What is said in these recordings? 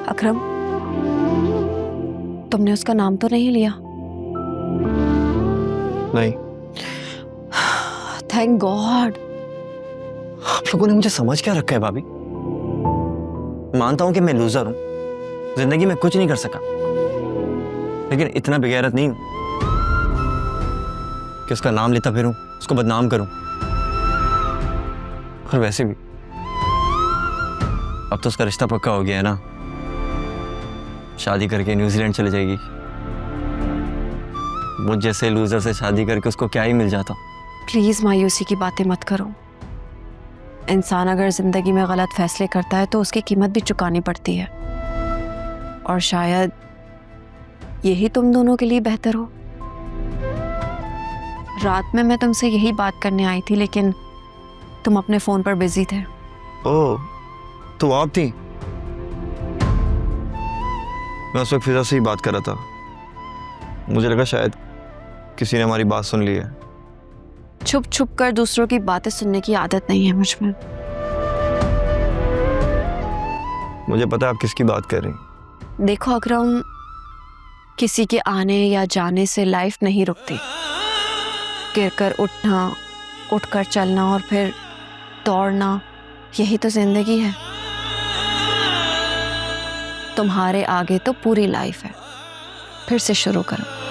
अकरम, तुमने उसका नाम तो नहीं लिया? नहीं। Thank God. आप लोगों ने मुझे समझ क्या रखा है भाभी? मानता हूं कि मैं लूजर हूं, जिंदगी में कुछ नहीं कर सका, लेकिन इतना बेगैरत नहीं हूं कि उसका नाम लेता फिरूं, उसको बदनाम करूं। और वैसे भी अब तो उसका रिश्ता पक्का हो गया है ना, शादी करके न्यूजीलैंड चले जाएगी। मुझ जैसे लूजर से शादी करके उसको क्या ही मिल जाता। प्लीज मायूसी की बातें मत करो। इंसान अगर जिंदगी में गलत फैसले करता है तो उसकी कीमत भी चुकानी पड़ती है, और शायद यही तुम दोनों के लिए बेहतर हो। रात में मैं तुमसे यही बात करने आई थी, लेकिन तुम अपने फोन पर बिजी थे। ओह, तो आप थी? मैं उस वक्त फिजा से ही बात कर रहा था। मुझे लगा शायद किसी ने हमारी बात सुन ली है। छुप छुप कर दूसरों की बातें सुनने की आदत नहीं है मुझ में। मुझे पता है आप किसकी बात कर रही हैं। देखो अकरम, किसी के आने या जाने से लाइफ नहीं रुकती। गिरकर उठना, उठकर चलना और फिर दौड़ना, यही तो जिंदगी है। तुम्हारे आगे तो पूरी लाइफ है। फिर से शुरू करो।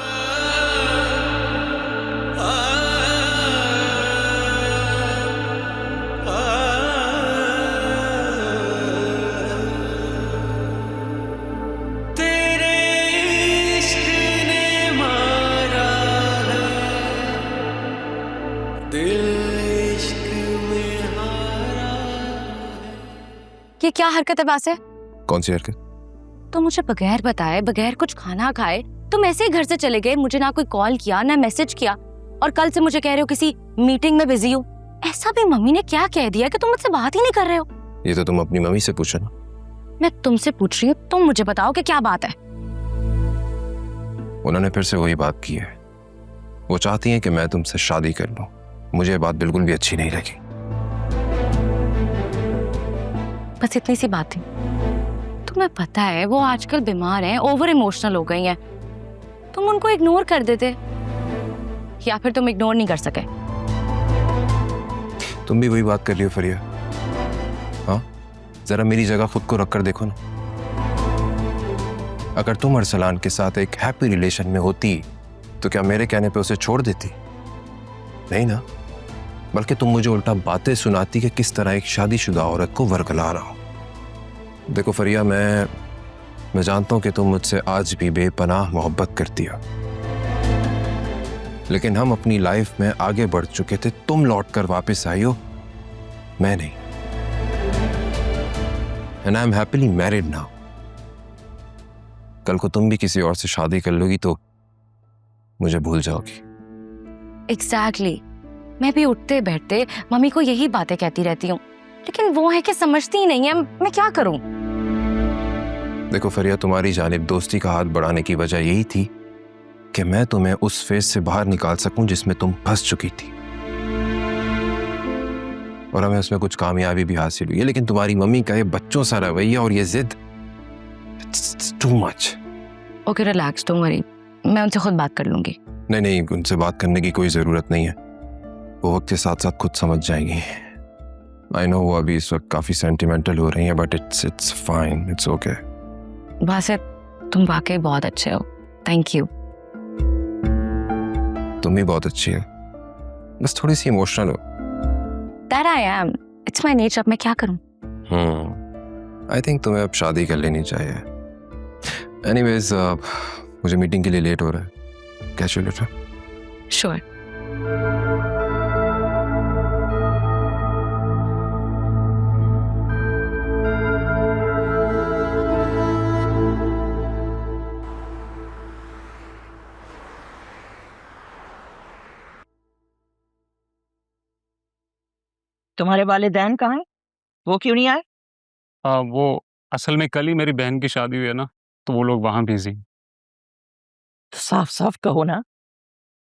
ये क्या हरकत है बासे? कौन सी हरकत? तो मुझे बगैर बताए, बगैर कुछ खाना खाए तुम ऐसे ही घर से चले गए। मुझे ना कोई कॉल किया, ना मैसेज किया, और कल से मुझे कह रहे हो किसी मीटिंग में बिजी हो। ऐसा भी मम्मी ने क्या कह दिया कि तुम मुझसे बात ही नहीं कर रहे हो? ये तो तुम अपनी मम्मी से पूछो ना। मैं तुमसे पूछ रही हूँ, तुम मुझे बताओ कि क्या बात है। उन्होंने फिर से वही बात की है। वो चाहती हैं कि मैं तुमसे शादी कर लूं। मुझे ये बात बिल्कुल भी अच्छी नहीं लगी। बस इतनी सी बात थी। तुम्हें पता है वो आजकल बीमार हैं, ओवर इमोशनल हो गई हैं। तुम उनको इग्नोर कर देते, या फिर तुम इग्नोर नहीं कर सके? तुम भी वही बात कर रही हो फरिया। हाँ, जरा मेरी जगह खुद को रखकर देखो ना। अगर तुम अरसलान के साथ एक हैप्पी रिलेशन में होती तो क्या मेरे कहने पे उसे छोड़ देती? नहीं ना, बल्कि तुम मुझे उल्टा बातें सुनाती कि किस तरह एक शादीशुदा औरत को वरगला रहा हो। देखो फरिया, मैं जानता हूं कि तुम मुझसे आज भी बेपनाह मोहब्बत करती हो, लेकिन हम अपनी लाइफ में आगे बढ़ चुके थे। तुम लौटकर वापस आई हो, मैं नहीं। And I am happily married now. कल को तुम भी किसी और से शादी कर लोगी तो मुझे भूल जाओगी। एग्जैक्टली। मैं भी उठते बैठते मम्मी को यही बातें कहती रहती हूँ, लेकिन वो है कि समझती ही नहीं है। मैं क्या करूं? देखो फरिया, तुम्हारी जानिब दोस्ती का हाथ बढ़ाने की वजह यही थी कि मैं तुम्हें उस फेज से बाहर निकाल सकूं जिसमें तुम फंस चुकी थी, और हमें उसमें कुछ कामयाबी भी हासिल हुई है। लेकिन तुम्हारी मम्मी का ये बच्चों सा रवैया और ये जिद, it's too much. Okay relax, don't worry, मैं उनसे खुद बात कर लूंगी। नहीं, उनसे बात करने की कोई जरूरत नहीं है। वो वक्त के साथ साथ खुद समझ जाएंगी। आई नो वो अभी इस वक्त काफी सेंटिमेंटल हो रही है, but it's fine, it's okay. वासे, तुम वाकई बहुत अच्छे हो। Thank you. तुम भी बहुत अच्छी हो, बस थोड़ी सी इमोशनल हो। That I am. It's my nature. अब मैं क्या करूं? आई थिंक तुम्हें अब शादी कर लेनी चाहिए। एनीवेज, मुझे मीटिंग के लिए लेट हो रहा है। Catch you later. Sure. तुम्हारे वालिदैन कहाँ हैं? वो क्यों नहीं आए? वो असल में कल ही मेरी बहन की शादी हुई है ना, तो वो लोग वहां बिजी। साफ साफ कहो ना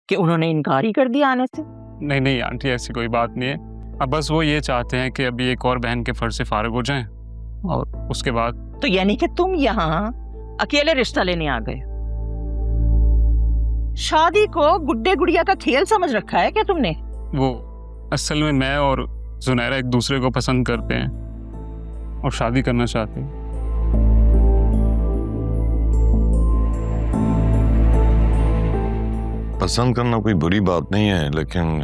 कि उन्होंने इनकार ही कर दिया आने से। नहीं आंटी, ऐसी कोई बात नहीं है। अब बस वो ये चाहते हैं कि अभी एक और बहन के फर्ज से फारिग हो जाएं, और उसके बाद तो यानी कि तुम यहाँ अकेले रिश्ता लेने आ गए? शादी को गुड्डे गुड़िया का खेल समझ रखा है क्या तुमने? वो असल में मैं और जुनैरा एक दूसरे को पसंद करते हैं और शादी करना चाहते हैं। पसंद करना कोई बुरी बात नहीं है, लेकिन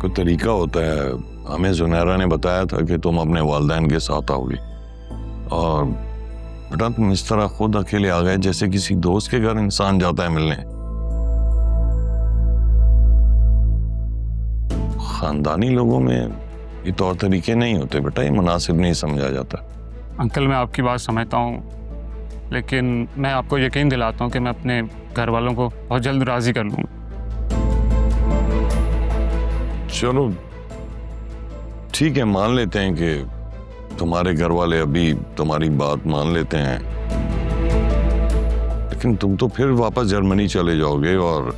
कोई तरीका होता है। हमें जुनैरा ने बताया था कि तुम अपने वालिदैन के साथ आओगी, और बेटा तुम इस तरह खुद अकेले आ गए जैसे किसी दोस्त के घर इंसान जाता है मिलने। खानदानी लोगों में ये तौर तरीके नहीं होते बेटा, ये मुनासिब नहीं समझा जाता। अंकल मैं आपकी बात समझता हूँ, लेकिन मैं आपको यकीन दिलाता हूँ कि मैं अपने घर वालों को बहुत जल्द राज़ी कर लूँगा। चलो ठीक है, मान लेते हैं कि तुम्हारे घर वाले अभी तुम्हारी बात मान लेते हैं, लेकिन तुम तो फिर वापस जर्मनी चले जाओगे और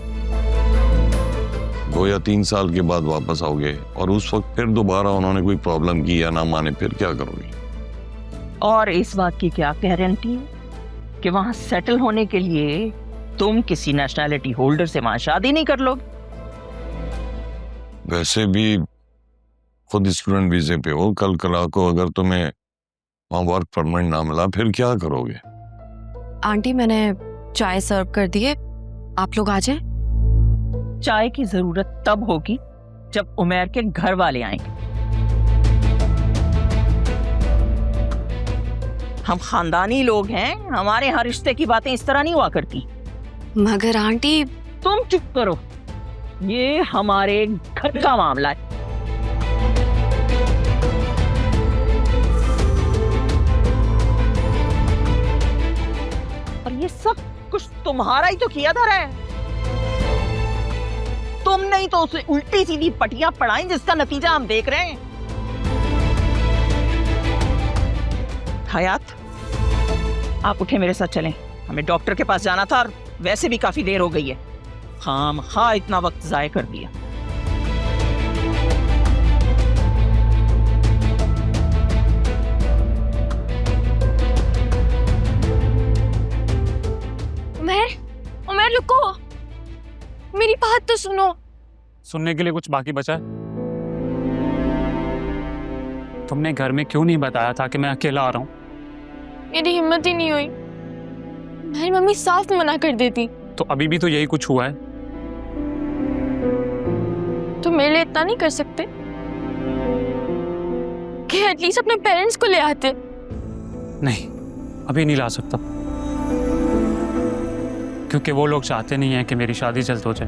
2 या 3 साल के बाद वापस आओगे, और उस वक्त फिर दोबारा उन्होंने कोई प्रॉब्लम की या ना माने, फिर क्या करोगे? और इस बात की क्या गारंटी है कि वहां सेटल होने के लिए तुम किसी नेशनैलिटी होल्डर से वहां शादी नहीं कर लोगे? वैसे भी खुद स्टूडेंट वीजे पे हो, कल कला को अगर तुम्हें वहां वर्क परमिट ना मिला फिर क्या करोगे? आंटी मैंने चाय सर्व कर दी है, आप लोग आ जाएं। चाय की जरूरत तब होगी जब उमैर के घर वाले आएंगे। हम खानदानी लोग हैं, हमारे यहाँ रिश्ते की बातें इस तरह नहीं हुआ करती। मगर आंटी तुम चुप करो, ये हमारे घर का मामला है। और ये सब कुछ तुम्हारा ही तो किया था रे। तुमने ही तो उसे उल्टी सीधी पटियां पढ़ाई जिसका नतीजा हम देख रहे हैं। हयात, आप उठे, मेरे साथ चलें, हमें डॉक्टर के पास जाना था और वैसे भी काफी देर हो गई है। हाँ इतना वक्त जाया कर दिया। उमर रुको, मेरी बात तो सुनो। सुनने के लिए कुछ बाकी बचा है? तुमने घर में क्यों नहीं बताया था कि मैं अकेला आ रहा हूँ? मेरी हिम्मत ही नहीं हुई, मेरी मम्मी साफ मना कर देती। तो अभी भी तो यही कुछ हुआ है। तो मेरे लिए इतना नहीं कर सकते कि एटलीस्ट अपने पेरेंट्स को ले आते? नहीं, अभी नहीं ला सकता, क्योंकि वो लोग चाहते नहीं हैं कि मेरी शादी जल्द हो जाए,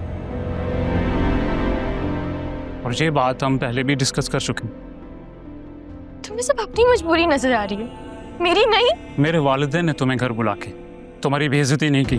और ये बात हम पहले भी डिस्कस कर चुके हैं। तुम्हें सब अपनी मजबूरी नजर आ रही है, मेरी नहीं। मेरे वालिदैन ने तुम्हें घर बुला के तुम्हारी बेइज्जती नहीं की,